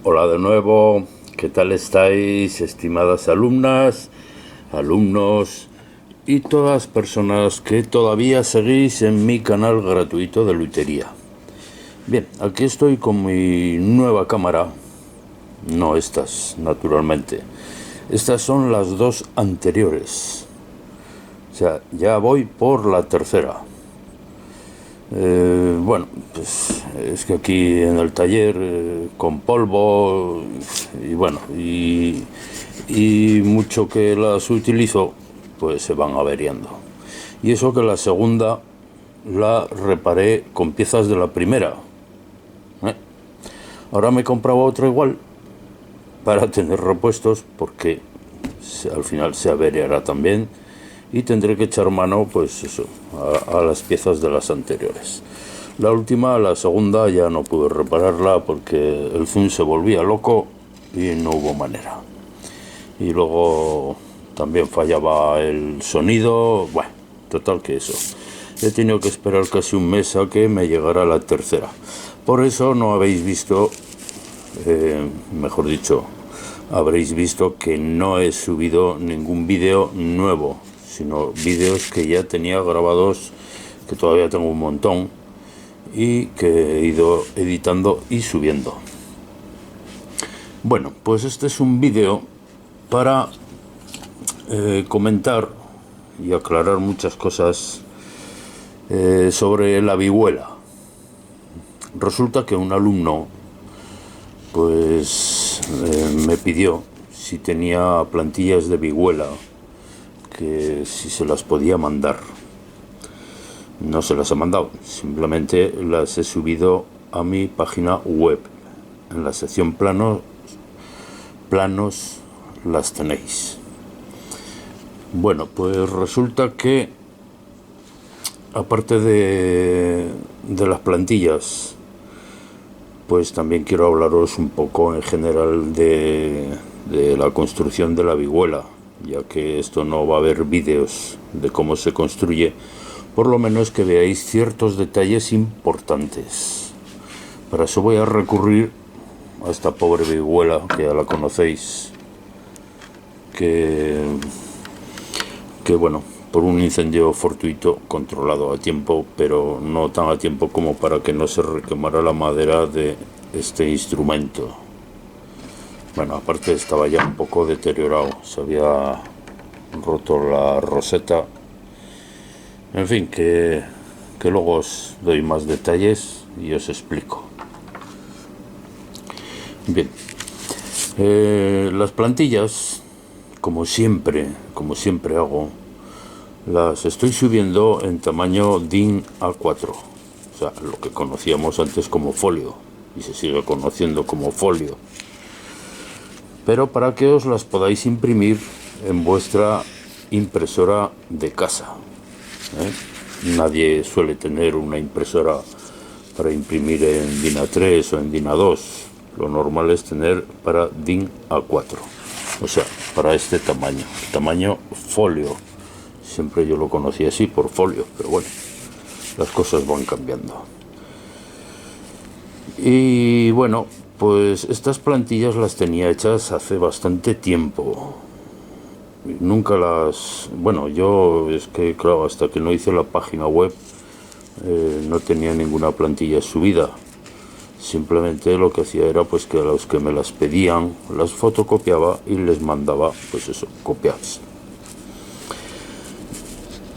Hola de nuevo, ¿qué tal estáis, estimadas alumnas, alumnos y todas personas que todavía seguís en mi canal gratuito de lutería? Bien, aquí estoy con mi nueva cámara, no estas, naturalmente. Estas son las dos anteriores, o sea, ya voy por la tercera. Bueno, pues es que aquí en el taller con polvo y bueno, y mucho que las utilizo, pues se van averiando. Y eso que la segunda la reparé con piezas de la primera. ¿eh? Ahora me he comprado otra igual para tener repuestos porque al final se averiará también y tendré que echar mano, pues eso, a las piezas de las anteriores. La última, la segunda, ya no pude repararla porque el zoom se volvía loco y no hubo manera. Y luego también fallaba el sonido. Bueno, total que eso. He tenido que esperar casi un mes a que me llegara la tercera. Por eso no habéis visto, mejor dicho, habréis visto que no he subido ningún vídeo nuevo, sino vídeos que ya tenía grabados, que todavía tengo un montón y que he ido editando y subiendo. Bueno, pues este es un vídeo para comentar y aclarar muchas cosas sobre la vihuela. Resulta que un alumno pues me pidió si tenía plantillas de vihuela, que si se las podía mandar. No se las he mandado, simplemente las he subido a mi página web. En la sección planos las tenéis. Bueno, pues resulta que aparte de las plantillas, pues también quiero hablaros un poco en general de la construcción de la vihuela, ya que esto no va a haber vídeos de cómo se construye, por lo menos que veáis ciertos detalles importantes. Para eso voy a recurrir a esta pobre vihuela, que ya la conocéis, que bueno, por un incendio fortuito controlado a tiempo, pero no tan a tiempo como para que no se requemara la madera de este instrumento. Bueno, aparte estaba ya un poco deteriorado, se había roto la roseta. En fin, que luego os doy más detalles y os explico. Bien, las plantillas, como siempre hago, las estoy subiendo en tamaño DIN A4, o sea, lo que conocíamos antes como folio, y se sigue conociendo como folio, pero para que os las podáis imprimir en vuestra impresora de casa. Nadie suele tener una impresora para imprimir en DIN A3 o en DIN A2. Lo normal es tener para DIN A4, o sea, para este tamaño folio. Siempre yo lo conocía así, por folio, pero bueno, las cosas van cambiando. Y bueno, pues estas plantillas las tenía hechas hace bastante tiempo. Nunca las... Bueno, yo es que, claro, hasta que no hice la página web no tenía ninguna plantilla subida. Simplemente lo que hacía era pues que a los que me las pedían las fotocopiaba y les mandaba, pues eso, copiadas.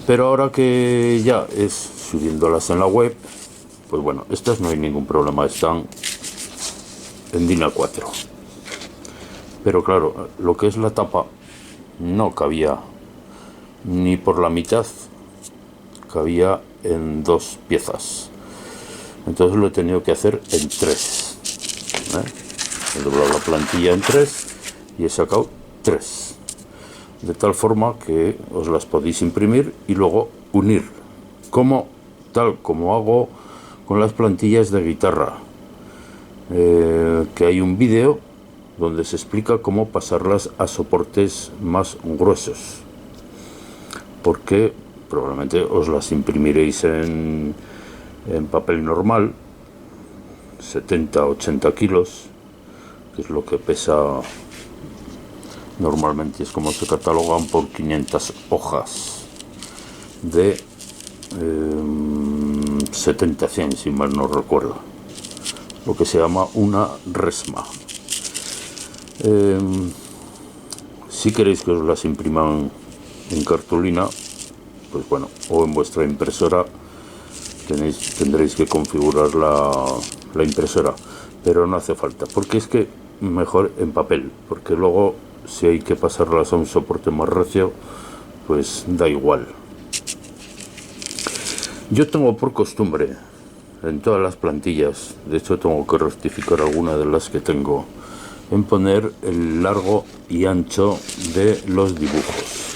Pero ahora que ya es subiéndolas en la web, pues bueno, estas no hay ningún problema, están en DIN A4. Pero claro, lo que es la tapa no cabía ni por la mitad, cabía en 2 piezas. Entonces lo he tenido que hacer en 3. He doblado la plantilla en 3 y he sacado 3. De tal forma que os las podéis imprimir y luego unir, tal como hago con las plantillas de guitarra, que hay un vídeo donde se explica cómo pasarlas a soportes más gruesos, porque probablemente os las imprimiréis en papel normal, 70-80 kilos, que es lo que pesa normalmente, es como se catalogan por 500 hojas de 70-100, si mal no recuerdo, lo que se llama una resma. Si queréis que os las impriman en cartulina, pues bueno, o en vuestra impresora, tendréis que configurar la impresora, pero no hace falta, porque es que mejor en papel, porque luego si hay que pasarlas a un soporte más recio, pues da igual. Yo tengo por costumbre en todas las plantillas, de hecho tengo que rectificar alguna de las que tengo, en poner el largo y ancho de los dibujos,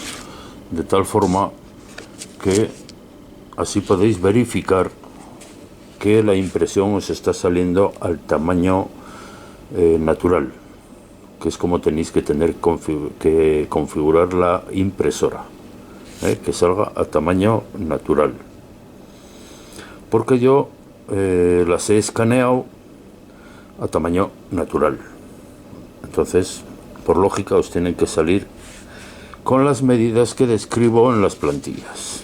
de tal forma que así podéis verificar que la impresión os está saliendo al tamaño natural, que es como tenéis que tener que configurar la impresora, que salga a tamaño natural, porque yo las he escaneado a tamaño natural. Entonces, por lógica, os tienen que salir con las medidas que describo en las plantillas.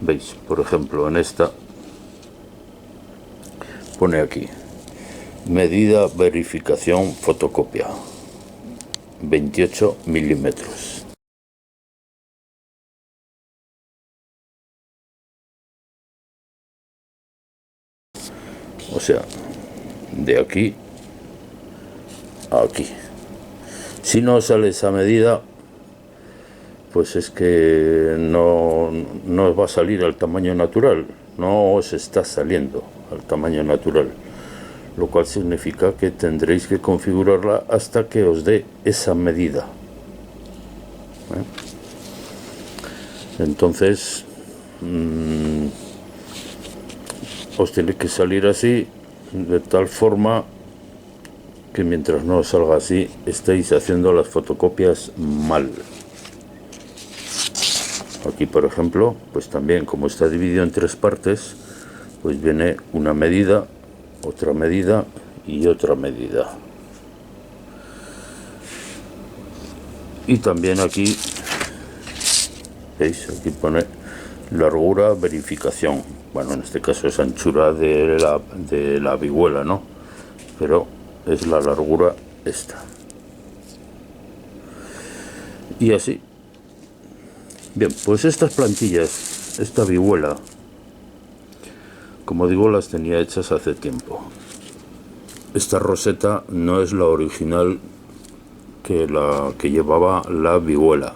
Veis, por ejemplo, en esta pone aquí: medida, verificación, fotocopia, 28 milímetros. O sea, de aquí a aquí. Si no sale esa medida, pues es que no os va a salir al tamaño natural, no os está saliendo al tamaño natural, lo cual significa que tendréis que configurarla hasta que os dé esa medida. Entonces os tiene que salir así, de tal forma que mientras no os salga así, estáis haciendo las fotocopias mal. Aquí, por ejemplo, pues también, como está dividido en 3 partes, pues viene una medida, otra medida y otra medida. Y también aquí, ¿veis? Aquí pone largura, verificación. Bueno, en este caso es anchura de la vihuela, ¿no? Pero es la largura esta. Y así. Bien, pues estas plantillas, esta vihuela, como digo, las tenía hechas hace tiempo. Esta roseta no es la original que llevaba la vihuela.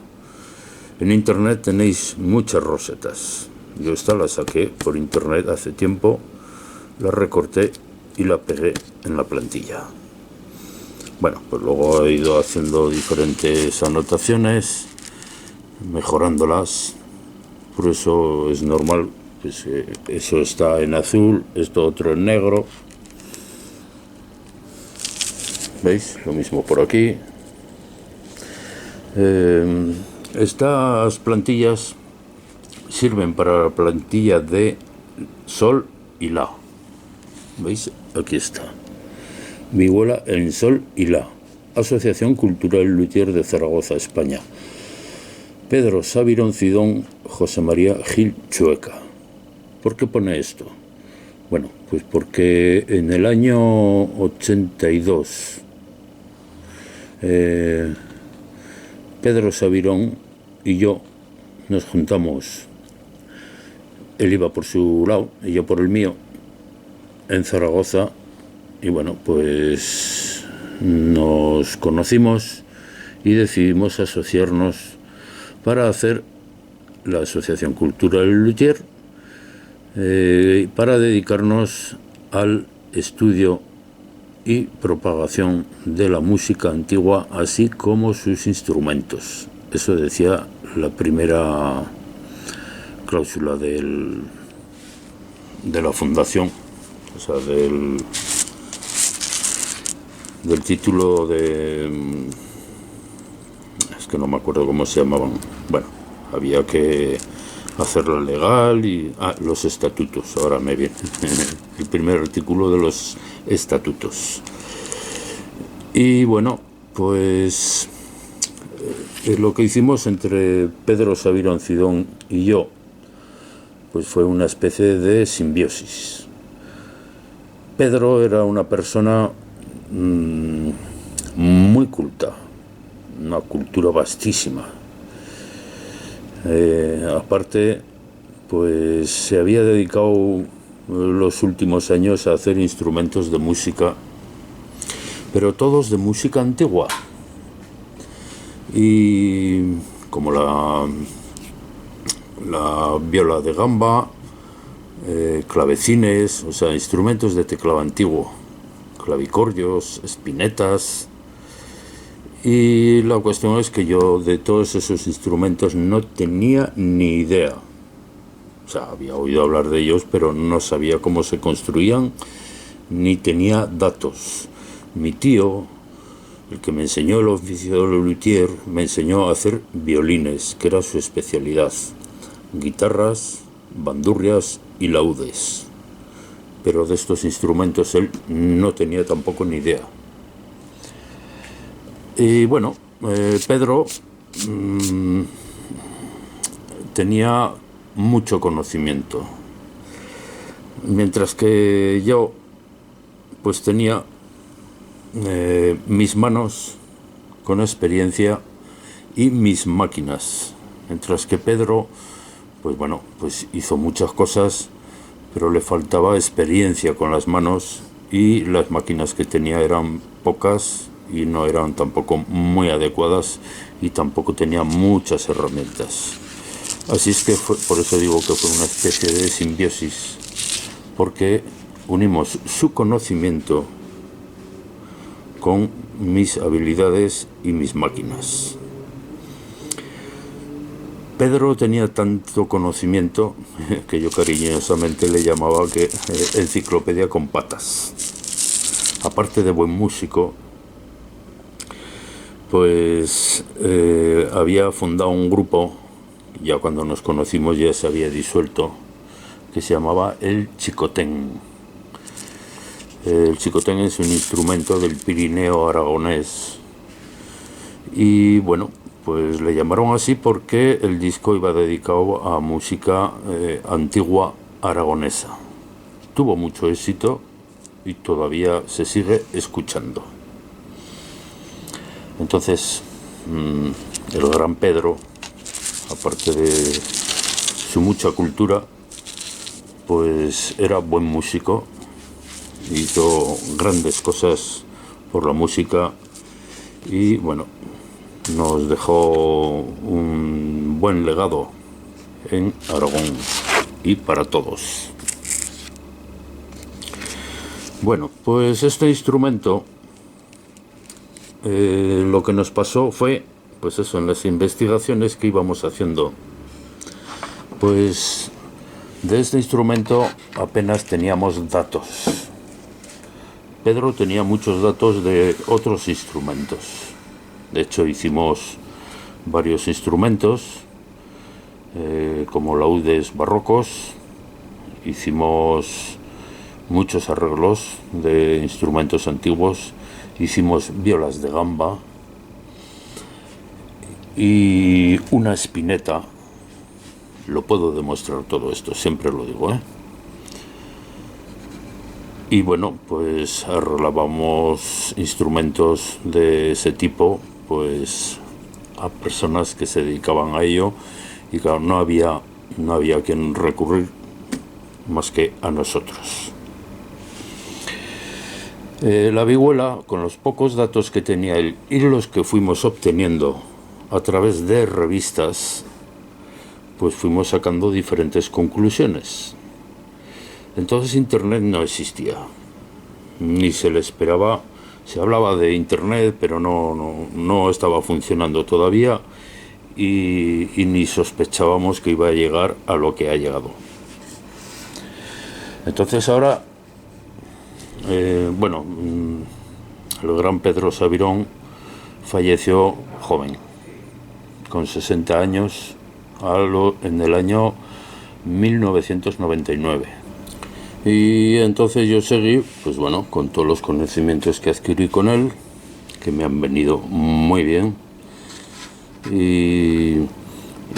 En internet tenéis muchas rosetas. Yo esta la saqué por internet hace tiempo, la recorté y la pegué en la plantilla. Bueno, pues luego he ido haciendo diferentes anotaciones, mejorándolas. Por eso es normal, pues eso está en azul, esto otro en negro. ¿Veis? Lo mismo por aquí. Estas plantillas sirven para la plantilla de sol y la. ¿Veis? Aquí está. Vihuela en sol y la. Asociación Cultural Luthier de Zaragoza, España. Pedro Sabirón Cidón, José María Gil Chueca. ¿Por qué pone esto? Bueno, pues porque en el año 82 Pedro Sabirón y yo nos juntamos. Él iba por su lado y yo por el mío, en Zaragoza, y bueno, pues nos conocimos y decidimos asociarnos para hacer la Asociación Cultural Luthier, para dedicarnos al estudio y propagación de la música antigua, así como sus instrumentos. Eso decía la primera cláusula de la fundación, o sea, del título de... es que no me acuerdo cómo se llamaban. Bueno, había que hacerlo legal y... los estatutos, ahora me viene el primer artículo de los estatutos. Y bueno, pues lo que hicimos entre Pedro Sabirón Cidón y yo, pues fue una especie de simbiosis. Pedro era una persona muy culta, una cultura vastísima. Aparte, pues se había dedicado los últimos años a hacer instrumentos de música, pero todos de música antigua. Y como la viola de gamba, clavecines, o sea, instrumentos de teclado antiguo, clavicordios, espinetas. Y la cuestión es que yo de todos esos instrumentos no tenía ni idea. O sea, había oído hablar de ellos, pero no sabía cómo se construían, ni tenía datos. Mi tío, el que me enseñó el oficio de luthier, me enseñó a hacer violines, que era su especialidad. Guitarras, bandurrias y laúdes. Pero de estos instrumentos él no tenía tampoco ni idea. Y bueno, Pedro tenía mucho conocimiento, mientras que yo pues tenía mis manos con experiencia y mis máquinas, mientras que Pedro pues bueno, pues hizo muchas cosas, pero le faltaba experiencia con las manos y las máquinas que tenía eran pocas y no eran tampoco muy adecuadas y tampoco tenía muchas herramientas. Así es que por eso digo que fue una especie de simbiosis, porque unimos su conocimiento con mis habilidades y mis máquinas. Pedro tenía tanto conocimiento que yo cariñosamente le llamaba que enciclopedia con patas. Aparte de buen músico, pues había fundado un grupo, ya cuando nos conocimos ya se había disuelto, que se llamaba el Chicotén. El Chicotén es un instrumento del Pirineo aragonés y bueno, pues le llamaron así porque el disco iba dedicado a música antigua aragonesa. Tuvo mucho éxito y todavía se sigue escuchando. Entonces, el gran Pedro, aparte de su mucha cultura, pues era buen músico, hizo grandes cosas por la música y bueno, nos dejó un buen legado en Aragón y para todos. Bueno, pues este instrumento, lo que nos pasó fue, pues eso, en las investigaciones que íbamos haciendo, pues de este instrumento apenas teníamos datos. Pedro tenía muchos datos de otros instrumentos. De hecho, hicimos varios instrumentos, como laúdes barrocos, hicimos muchos arreglos de instrumentos antiguos, hicimos violas de gamba y una espineta. Lo puedo demostrar todo esto, siempre lo digo, Y bueno, pues arreglábamos instrumentos de ese tipo, pues a personas que se dedicaban a ello y claro, no había quien recurrir más que a nosotros. La vihuela, con los pocos datos que tenía él y los que fuimos obteniendo a través de revistas, pues fuimos sacando diferentes conclusiones. Entonces Internet no existía, ni se le esperaba. Se hablaba de Internet, pero no estaba funcionando todavía y ni sospechábamos que iba a llegar a lo que ha llegado. Entonces ahora, bueno, el gran Pedro Sabirón falleció joven, con 60 años, en el año 1999. Y entonces yo seguí, pues bueno, con todos los conocimientos que adquirí con él, que me han venido muy bien. Y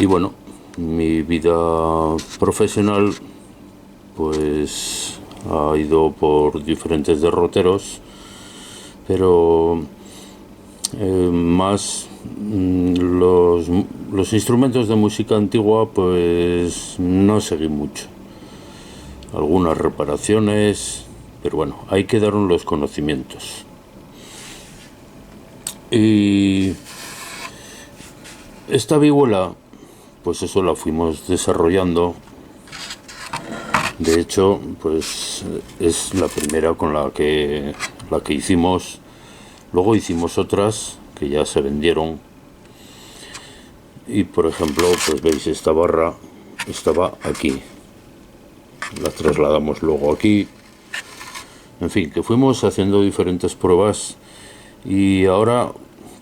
bueno, mi vida profesional pues ha ido por diferentes derroteros, pero más los instrumentos de música antigua pues no seguí mucho. Algunas reparaciones, pero bueno, ahí quedaron los conocimientos. Y esta vihuela, pues eso la fuimos desarrollando. De hecho, pues es la primera con la que hicimos. Luego hicimos otras que ya se vendieron. Y por ejemplo, pues veis, esta barra estaba aquí. La trasladamos luego aquí. En fin, que fuimos haciendo diferentes pruebas. Y ahora,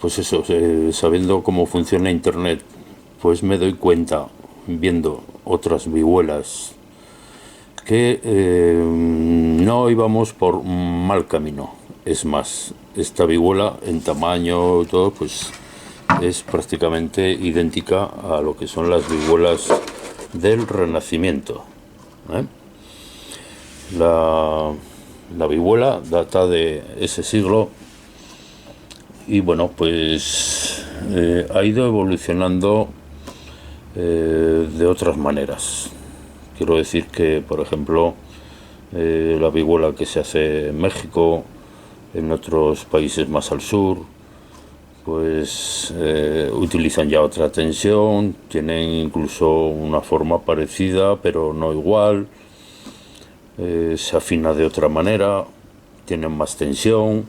pues eso, sabiendo cómo funciona Internet, pues me doy cuenta, viendo otras vihuelas, que no íbamos por mal camino. Es más, esta vihuela en tamaño y todo, pues es prácticamente idéntica a lo que son las vihuelas del Renacimiento, ¿eh? La vihuela data de ese siglo y bueno, pues ha ido evolucionando de otras maneras. Quiero decir que, por ejemplo, la vihuela que se hace en México, en otros países más al sur, pues utilizan ya otra tensión, tienen incluso una forma parecida, pero no igual, se afina de otra manera, tienen más tensión,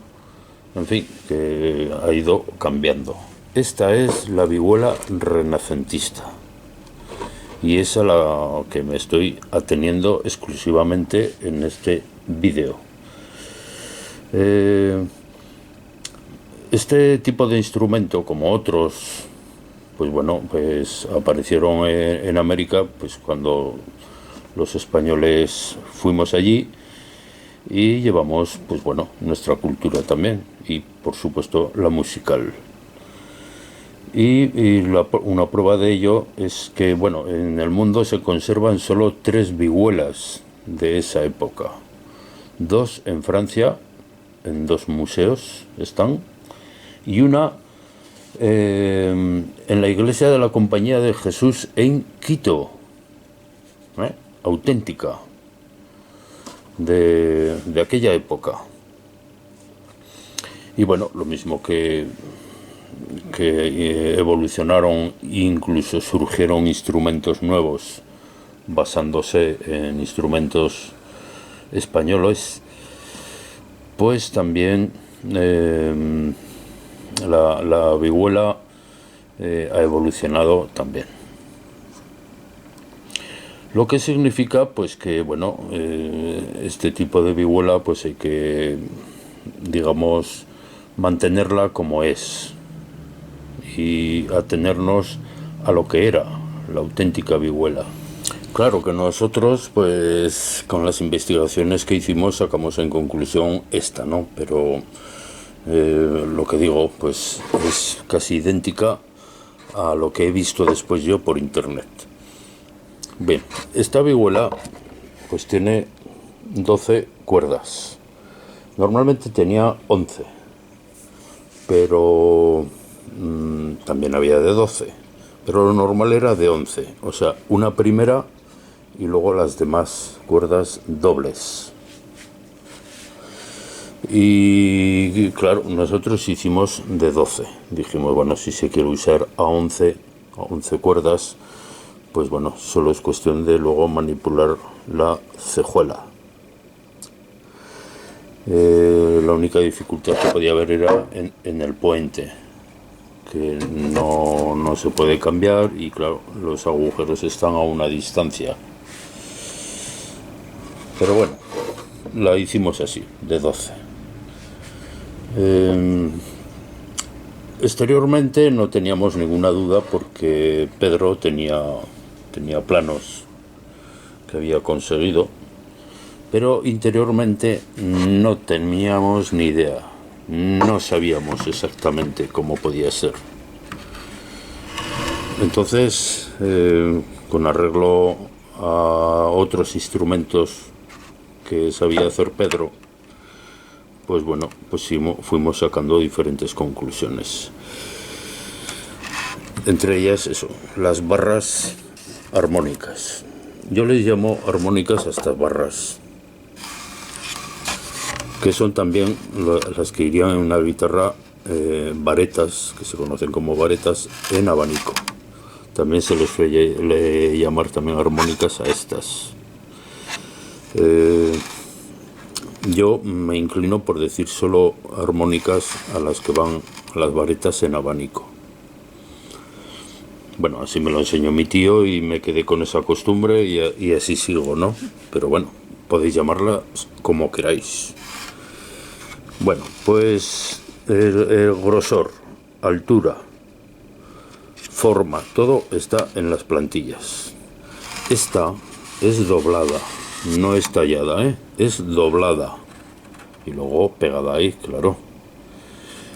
en fin, que ha ido cambiando. Esta es la vihuela renacentista. Y es a la que me estoy ateniendo exclusivamente en este vídeo. Este tipo de instrumento, como otros, pues bueno, pues aparecieron en América, pues cuando los españoles fuimos allí y llevamos, pues bueno, nuestra cultura también y por supuesto la musical. Y una prueba de ello es que, bueno, en el mundo se conservan solo 3 vihuelas de esa época. 2 en Francia, en 2 museos están, y una en la iglesia de la Compañía de Jesús en Quito, auténtica, de aquella época. Y bueno, lo mismo que evolucionaron, incluso surgieron instrumentos nuevos basándose en instrumentos españoles, pues también la vihuela ha evolucionado también. Lo que significa pues que bueno, este tipo de vihuela pues hay que, digamos, mantenerla como es y atenernos a lo que era la auténtica vihuela. Claro que nosotros, pues con las investigaciones que hicimos sacamos en conclusión esta, ¿no? Pero lo que digo, pues es casi idéntica a lo que he visto después yo por internet. Bien, esta vihuela pues tiene 12 cuerdas. Normalmente tenía 11, pero también había de 12, pero lo normal era de 11, o sea, una primera y luego las demás cuerdas dobles. Y claro, nosotros hicimos de 12. Dijimos, bueno, si se quiere usar a 11 cuerdas, pues bueno, solo es cuestión de luego manipular la cejuela. La única dificultad que podía haber era en el puente, que no se puede cambiar y claro, los agujeros están a una distancia. Pero bueno, la hicimos así, de 12. Exteriormente no teníamos ninguna duda porque Pedro tenía planos que había conseguido, pero interiormente no teníamos ni idea. no sabíamos exactamente cómo podía ser. Entonces, con arreglo a otros instrumentos que sabía hacer Pedro, pues bueno, pues fuimos sacando diferentes conclusiones. Entre ellas eso, las barras armónicas. Yo les llamo armónicas a estas barras, que son también las que irían en una guitarra, varetas, que se conocen como varetas en abanico. También se les suele llamar también armónicas a estas. Yo me inclino por decir solo armónicas a las que van las varetas en abanico. Bueno, así me lo enseñó mi tío y me quedé con esa costumbre y así sigo, ¿no? Pero bueno, podéis llamarla como queráis. Bueno, pues el grosor, altura, forma, todo está en las plantillas. Esta es doblada, no es tallada, es doblada y luego pegada ahí, claro.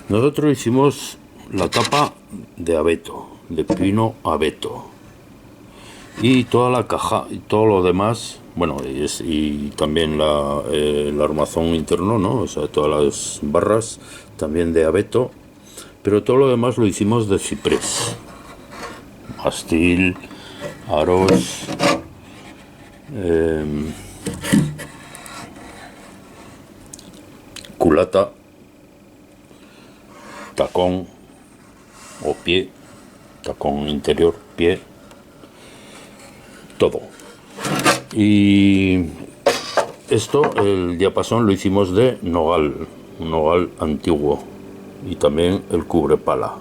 Nosotros hicimos la tapa de abeto, de pino abeto, y toda la caja y todo lo demás, bueno, y también el armazón interno, ¿no? O sea, todas las barras también de abeto, pero todo lo demás lo hicimos de ciprés, mastil, aros, culata, tacón o pie, tacón interior, pie, todo. Y esto, el diapasón lo hicimos de nogal, un nogal antiguo, y también el cubrepala.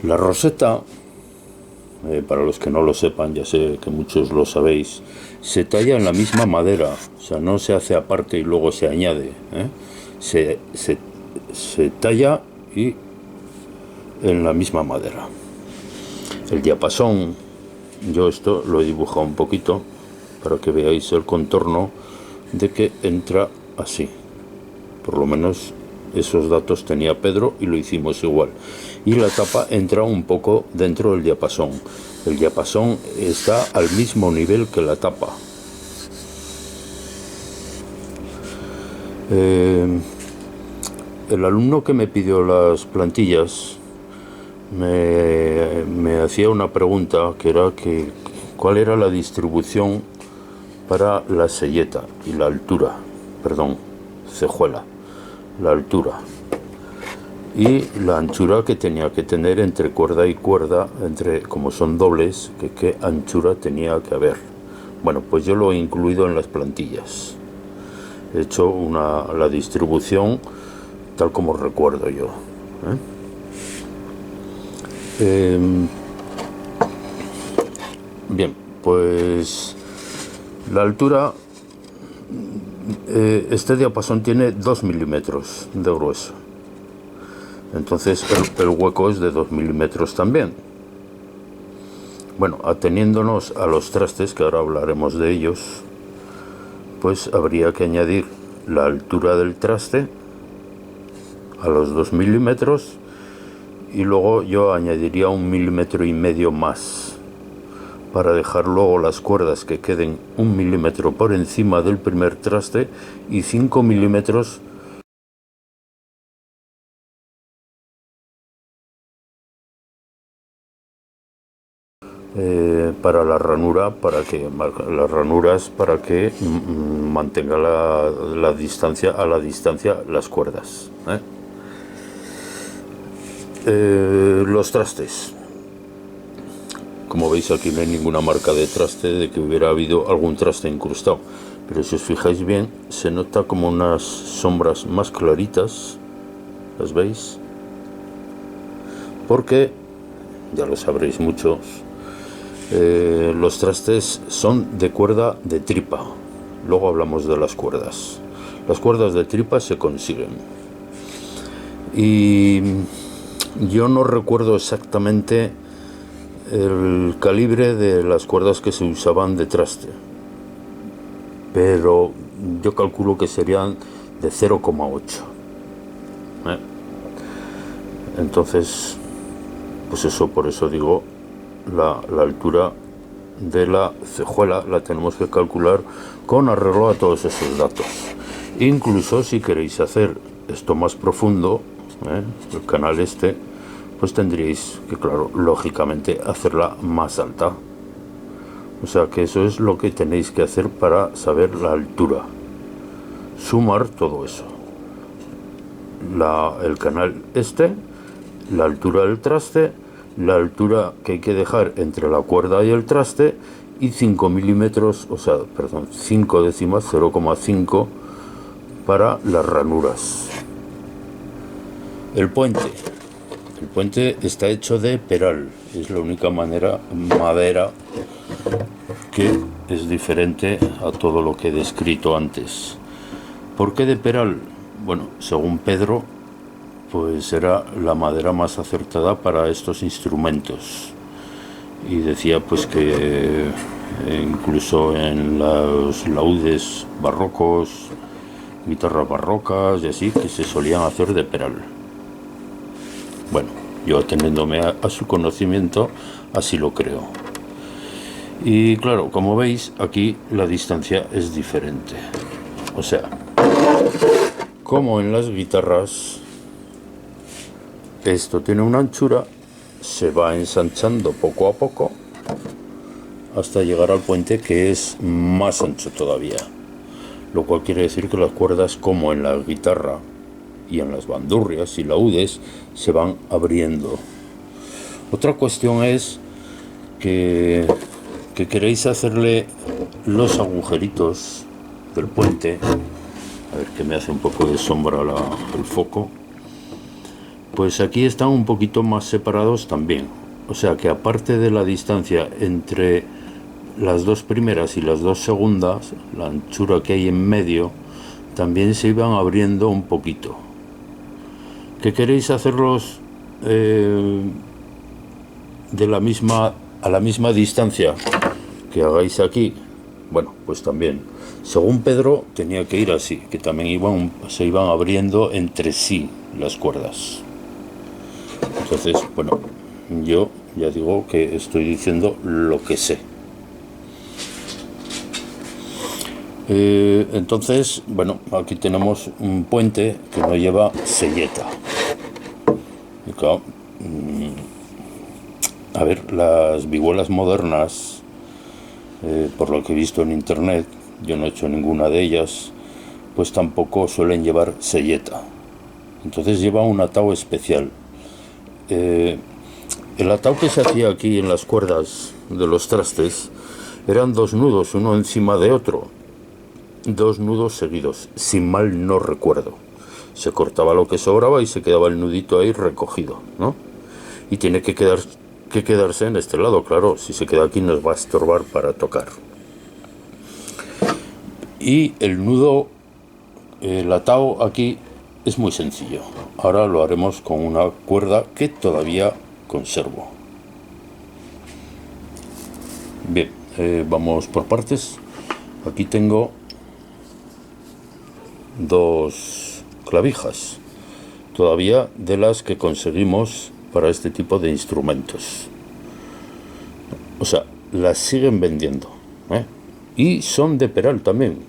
La roseta, para los que no lo sepan, ya sé que muchos lo sabéis, se talla en la misma madera, o sea, no se hace aparte y luego se añade, se talla y en la misma madera. El diapasón, yo esto lo he dibujado un poquito para que veáis el contorno de que entra así. Por lo menos esos datos tenía Pedro y lo hicimos igual. Y la tapa entra un poco dentro del diapasón. El diapasón está al mismo nivel que la tapa. El alumno que me pidió las plantillas me hacía una pregunta que era que cuál era la distribución para la selleta y la altura, perdón, cejuela, la altura y la anchura que tenía que tener entre cuerda y cuerda, como son dobles, qué anchura tenía que haber. Bueno, pues yo lo he incluido en las plantillas. He hecho la distribución tal como recuerdo yo. Bien, pues la altura, este diapasón tiene 2 milímetros de grueso, entonces el hueco es de 2 milímetros también. Bueno, ateniéndonos a los trastes, que ahora hablaremos de ellos, pues habría que añadir la altura del traste a los 2 milímetros y luego yo añadiría 1,5 milímetros más para dejar luego las cuerdas que queden 1 milímetro por encima del primer traste y 5 milímetros para la ranura, las ranuras para que mantenga la distancia, a la distancia las cuerdas. Los trastes, como veis aquí no hay ninguna marca de traste de que hubiera habido algún traste incrustado, pero si os fijáis bien se nota como unas sombras más claritas, ¿las veis? Porque ya lo sabréis muchos, los trastes son de cuerda de tripa. Luego hablamos de las cuerdas de tripa se consiguen, y yo no recuerdo exactamente el calibre de las cuerdas que se usaban de traste, pero yo calculo que serían de 0,8. Entonces, pues eso, por eso digo, la altura de la cejuela la tenemos que calcular con arreglo a todos esos datos. Incluso si queréis hacer esto más profundo, el canal este, pues tendríais que, claro, lógicamente hacerla más alta. O sea que eso es lo que tenéis que hacer para saber la altura. Sumar todo eso. El canal este, la altura del traste, la altura que hay que dejar entre la cuerda y el traste, y 5 milímetros, o sea, perdón, 5 décimas, 0,5 para las ranuras. El puente está hecho de peral, es la única madera que es diferente a todo lo que he descrito antes. ¿Por qué de peral? Bueno, según Pedro, pues era la madera más acertada para estos instrumentos, y decía pues que incluso en los laúdes barrocos, guitarras barrocas y así, que se solían hacer de peral. Bueno, yo ateniéndome a su conocimiento, así lo creo. Y claro, como veis, aquí la distancia es diferente. O sea, como en las guitarras, esto tiene una anchura, se va ensanchando poco a poco hasta llegar al puente, que es más ancho todavía. Lo cual quiere decir que las cuerdas, como en la guitarra y en las bandurrias y laúdes, se van abriendo. Otra cuestión es que queréis hacerle los agujeritos del puente. A ver, que me hace un poco de sombra el foco. Pues aquí están un poquito más separados también. O sea que aparte de la distancia entre las dos primeras y las dos segundas, la anchura que hay en medio, también se iban abriendo un poquito. ¿Que queréis hacerlos a la misma distancia que hagáis aquí? Bueno, pues también, según Pedro, tenía que ir así, que también se iban abriendo entre sí las cuerdas. Entonces, bueno, yo ya digo que estoy diciendo lo que sé. Entonces, bueno, aquí tenemos un puente que no lleva selleta. Y claro, a ver, las vihuelas modernas, por lo que he visto en internet, yo no he hecho ninguna de ellas, pues tampoco suelen llevar selleta. Entonces lleva un atado especial. El atado que se hacía aquí en las cuerdas de los trastes eran dos nudos, uno encima de otro. Dos nudos seguidos, si mal no recuerdo. Se cortaba lo que sobraba y se quedaba el nudito ahí recogido, ¿no? Y tiene que quedarse en este lado, claro. Si se queda aquí nos va a estorbar para tocar. Y el nudo, el atado aquí es muy sencillo. Ahora lo haremos con una cuerda que todavía conservo. Bien, vamos por partes. Aquí tengo dos clavijas, todavía de las que conseguimos para este tipo de instrumentos. O sea, las siguen vendiendo, y son de peral también.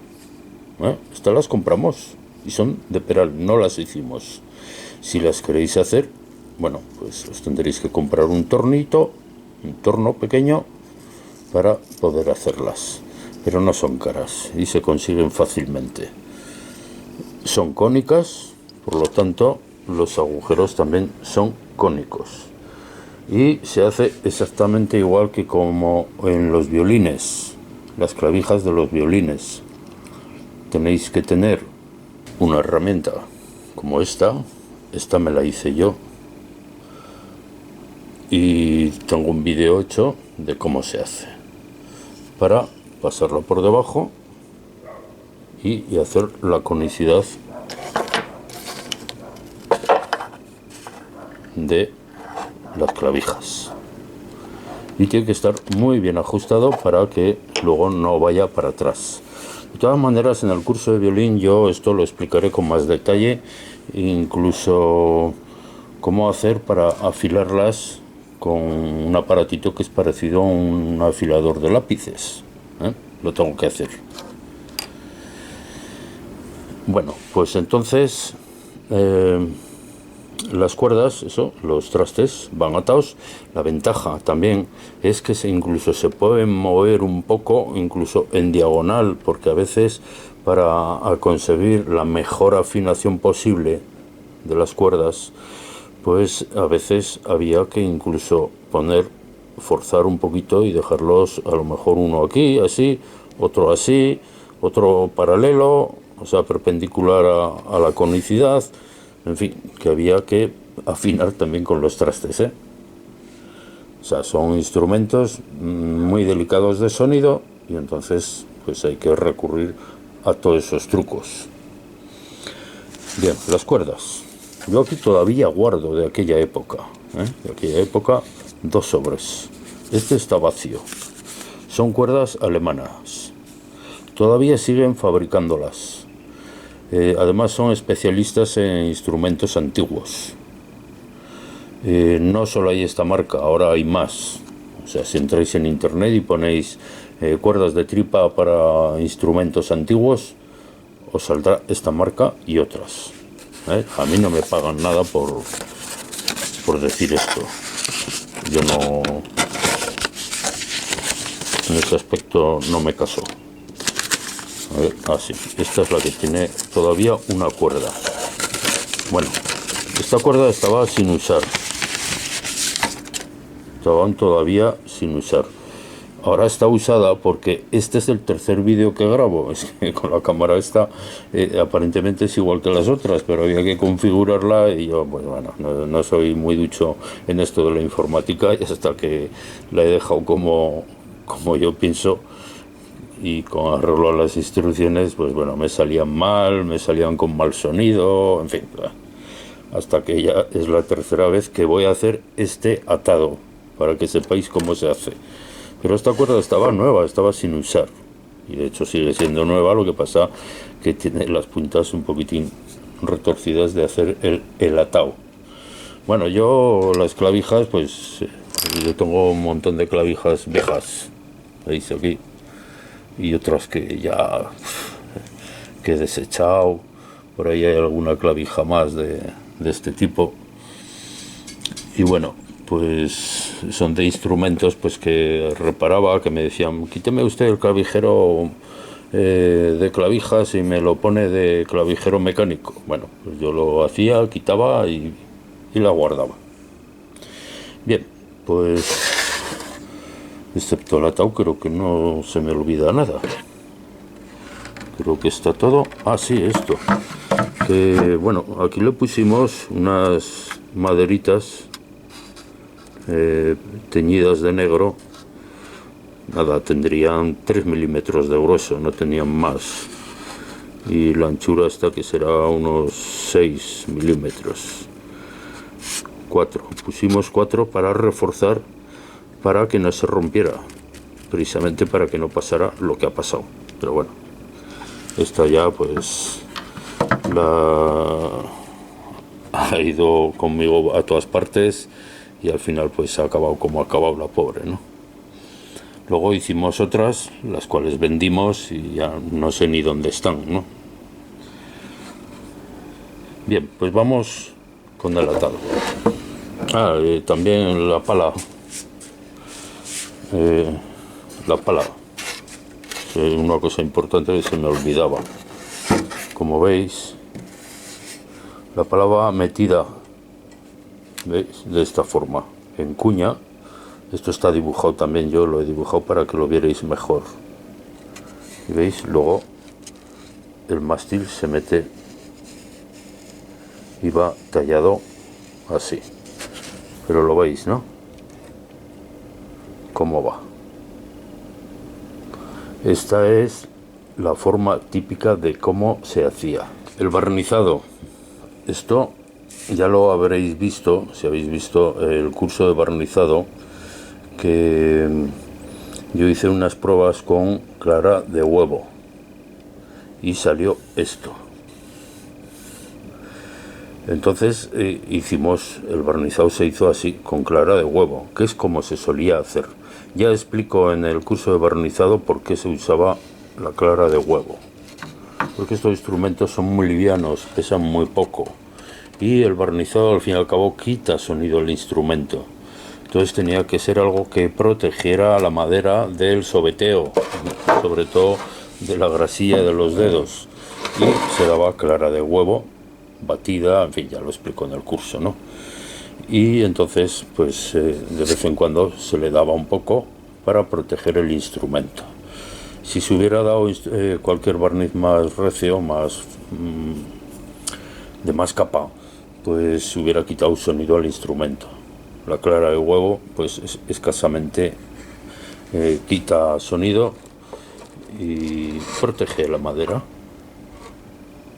Estas las compramos y son de peral, no las hicimos. Si las queréis hacer, bueno, pues os tendréis que comprar un torno pequeño para poder hacerlas, pero no son caras y se consiguen fácilmente. Son cónicas, por lo tanto los agujeros también son cónicos, y se hace exactamente igual que como en los violines, las clavijas de los violines. Tenéis que tener una herramienta como esta me la hice yo y tengo un vídeo hecho de cómo se hace, para pasarlo por debajo y hacer la conicidad de las clavijas. Y tiene que estar muy bien ajustado para que luego no vaya para atrás. De todas maneras, en el curso de violín yo esto lo explicaré con más detalle, incluso cómo hacer para afilarlas con un aparatito que es parecido a un afilador de lápices. Lo tengo que hacer. Bueno, pues entonces las cuerdas, los trastes van atados. La ventaja también es que incluso se pueden mover un poco, incluso en diagonal, porque a veces para conseguir la mejor afinación posible de las cuerdas, pues a veces había que incluso forzar un poquito y dejarlos, a lo mejor uno aquí, así, otro paralelo, o sea, perpendicular a la conicidad. En fin, que había que afinar también con los trastes, ¿eh? O sea, son instrumentos muy delicados de sonido y entonces pues hay que recurrir a todos esos trucos. Bien, las cuerdas. Yo aquí todavía guardo de aquella época, de aquella época, 2 sobres. Este está vacío. Son cuerdas alemanas. Todavía siguen fabricándolas. Además son especialistas en instrumentos antiguos. No solo hay esta marca, ahora hay más. O sea, si entráis en internet y ponéis cuerdas de tripa para instrumentos antiguos, os saldrá esta marca y otras. A mí no me pagan nada por decir esto. Yo no, en ese aspecto no me caso. A ver, así, esta es la que tiene todavía una cuerda. Bueno, esta cuerda estaba sin usar. Estaban todavía sin usar. Ahora está usada porque este es el tercer vídeo que grabo. Es que con la cámara esta aparentemente es igual que las otras, pero había que configurarla y yo, pues bueno, no soy muy ducho en esto de la informática y hasta que la he dejado como yo pienso y con arreglo a las instrucciones, pues bueno, me salían mal, me salían con mal sonido, en fin, hasta que ya es la tercera vez que voy a hacer este atado, para que sepáis cómo se hace. Pero esta cuerda estaba nueva, estaba sin usar. Y de hecho sigue siendo nueva, lo que pasa que tiene las puntas un poquitín retorcidas de hacer el atado. Bueno, yo las clavijas, pues yo tengo un montón de clavijas viejas, veis aquí, y otras que ya que he desechado. Por ahí hay alguna clavija más de este tipo. Y bueno, pues son de instrumentos pues que reparaba, que me decían, quíteme usted el clavijero de clavijas y me lo pone de clavijero mecánico. Bueno, pues yo lo hacía, quitaba y la guardaba. Bien, pues excepto el atado creo que no se me olvida nada. Creo que está todo. Ah, sí, esto. Que bueno, aquí le pusimos unas maderitas teñidas de negro. Nada, tendrían 3 milímetros de grueso, no tenían más. Y la anchura esta que será unos 6 milímetros. 4. Pusimos 4 para reforzar, para que no se rompiera, precisamente para que no pasara lo que ha pasado. Pero bueno, esta ya pues ha ido conmigo a todas partes y al final pues ha acabado como ha acabado la pobre, ¿no? Luego hicimos otras, las cuales vendimos y ya no sé ni dónde están, ¿no? Bien, pues vamos con el atado. También la pala. Una cosa importante que se me olvidaba. Como veis, la pala va metida, ¿veis? De esta forma, en cuña. Esto está dibujado también, yo lo he dibujado para que lo vierais mejor. Y veis, luego el mástil se mete y va tallado así. Pero lo veis, ¿no? Cómo va. Esta es la forma típica de cómo se hacía. El barnizado. Esto ya lo habréis visto, si habéis visto el curso de barnizado, que yo hice unas pruebas con clara de huevo. y salió esto. Entonces hicimos, el barnizado se hizo así, con clara de huevo, que es como se solía hacer. Ya explico en el curso de barnizado por qué se usaba la clara de huevo. Porque estos instrumentos son muy livianos, pesan muy poco. Y el barnizado al fin y al cabo quita sonido del instrumento. Entonces tenía que ser algo que protegiera a la madera del sobeteo, sobre todo de la grasilla de los dedos. Y se daba clara de huevo, batida, en fin, ya lo explico en el curso, ¿no? Y entonces, pues de vez en cuando se le daba un poco para proteger el instrumento. Si se hubiera dado cualquier barniz más recio, más de más capa, pues se hubiera quitado sonido al instrumento. La clara de huevo, pues escasamente quita sonido y protege la madera.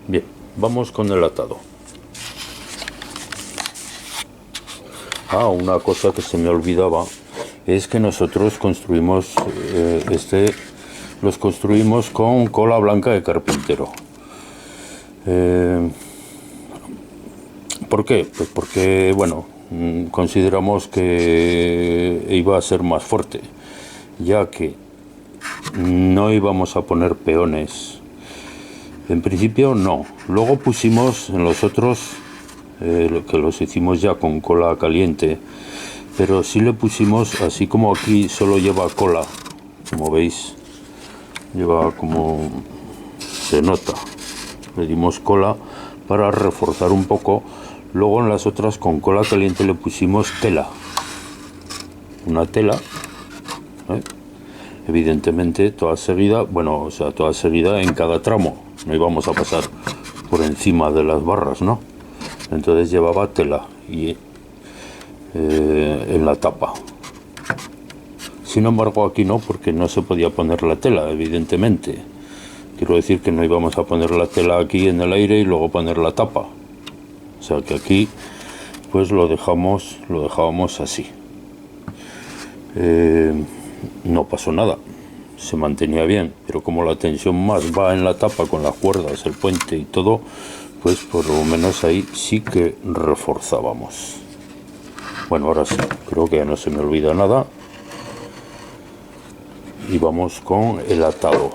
Bien, vamos con el atado. Una cosa que se me olvidaba es que nosotros construimos los construimos con cola blanca de carpintero. ¿Por qué? Pues porque, bueno, consideramos que iba a ser más fuerte, ya que no íbamos a poner peones. En principio no. Luego pusimos en los otros, que los hicimos ya con cola caliente, pero sí le pusimos, así como aquí solo lleva cola, como veis, lleva como se nota, le dimos cola para reforzar un poco. Luego en las otras con cola caliente le pusimos tela, una tela, evidentemente toda seguida, toda seguida en cada tramo, no íbamos a pasar por encima de las barras, ¿no? Entonces llevaba tela y en la tapa. Sin embargo aquí no, porque no se podía poner la tela, evidentemente. Quiero decir que no íbamos a poner la tela aquí en el aire y luego poner la tapa. O sea que aquí pues lo dejábamos así. No pasó nada, se mantenía bien, pero como la tensión más va en la tapa con las cuerdas, el puente y todo, pues por lo menos ahí sí que reforzábamos. Bueno, ahora sí, creo que ya no se me olvida nada. Y vamos con el atado.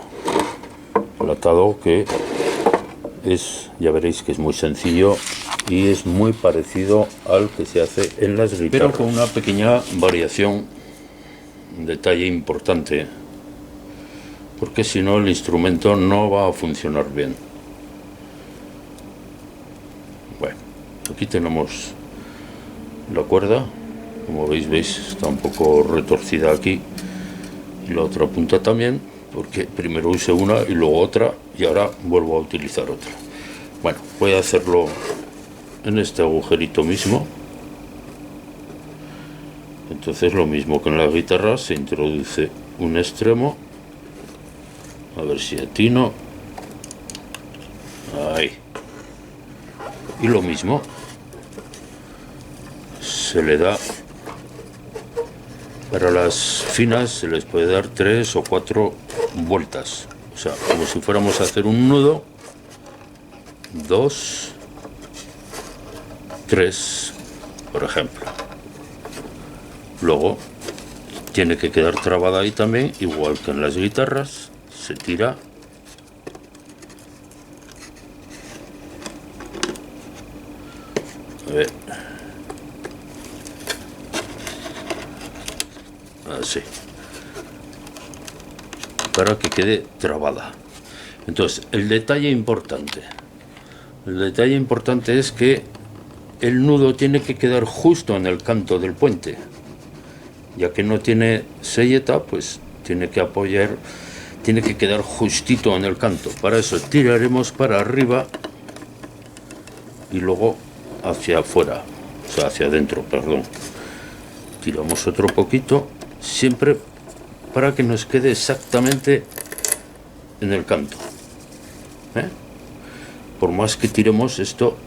El atado que es, ya veréis que es muy sencillo y es muy parecido al que se hace en las guitarras, pero con una pequeña variación, un detalle importante, porque si no el instrumento no va a funcionar bien. Bueno, aquí tenemos la cuerda, como veis, está un poco retorcida aquí, y la otra punta también, porque primero usé una y luego otra, y ahora vuelvo a utilizar otra. Bueno, voy a hacerlo en este agujerito mismo. Entonces lo mismo que en la guitarra, se introduce un extremo, a ver si atino, ahí, y lo mismo se le da. Para las finas se les puede dar 3 o 4 vueltas, o sea, como si fuéramos a hacer un nudo, 2, 3, por ejemplo. Luego tiene que quedar trabada ahí también, igual que en las guitarras, se tira. A ver. Así. Para que quede trabada. Entonces, el detalle importante es que el nudo tiene que quedar justo en el canto del puente. Ya que no tiene selleta, pues tiene que quedar justito en el canto. Para eso tiraremos para arriba y luego hacia afuera, o sea, hacia adentro, perdón. Tiramos otro poquito, siempre para que nos quede exactamente en el canto. Por más que tiremos, esto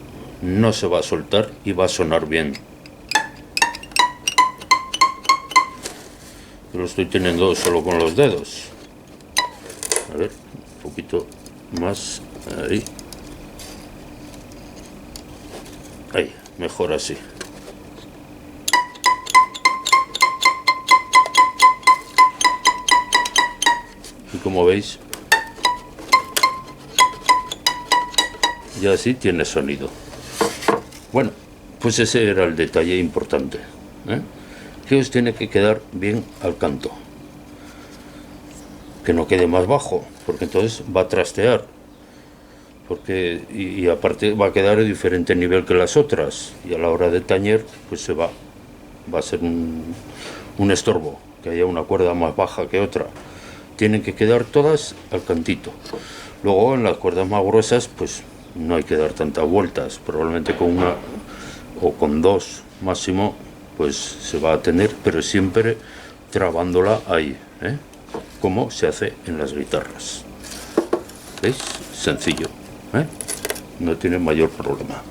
no se va a soltar y va a sonar bien. Lo estoy teniendo solo con los dedos. A ver, un poquito más, ahí, ahí, mejor así. Y como veis, ya así tiene sonido. Bueno, pues ese era el detalle importante, ¿eh? Que os tiene que quedar bien al canto, que no quede más bajo, porque entonces va a trastear, porque y aparte va a quedar a diferente nivel que las otras, y a la hora de tañer pues va a ser un estorbo que haya una cuerda más baja que otra. Tienen que quedar todas al cantito. Luego en las cuerdas más gruesas pues no hay que dar tantas vueltas, probablemente con una o con dos máximo pues se va a tener, pero siempre trabándola ahí, ¿eh? Como se hace en las guitarras. ¿Veis? Sencillo, ¿eh? No tiene mayor problema.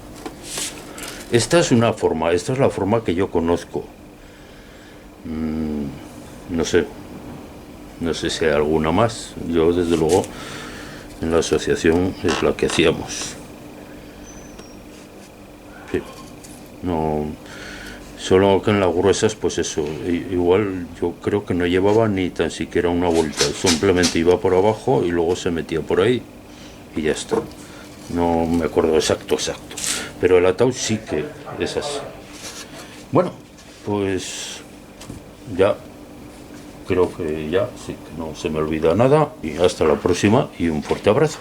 Esta es una forma, esta es la forma que yo conozco. No sé si hay alguna más. Yo desde luego en la asociación es la que hacíamos. Sí. No, solo que en las gruesas pues eso, igual yo creo que no llevaba ni tan siquiera una vuelta, simplemente iba por abajo y luego se metía por ahí y ya está. No me acuerdo exacto, pero el ataúd sí que es así. Bueno, pues ya creo que ya sí que no se me olvida nada, y hasta la próxima y un fuerte abrazo.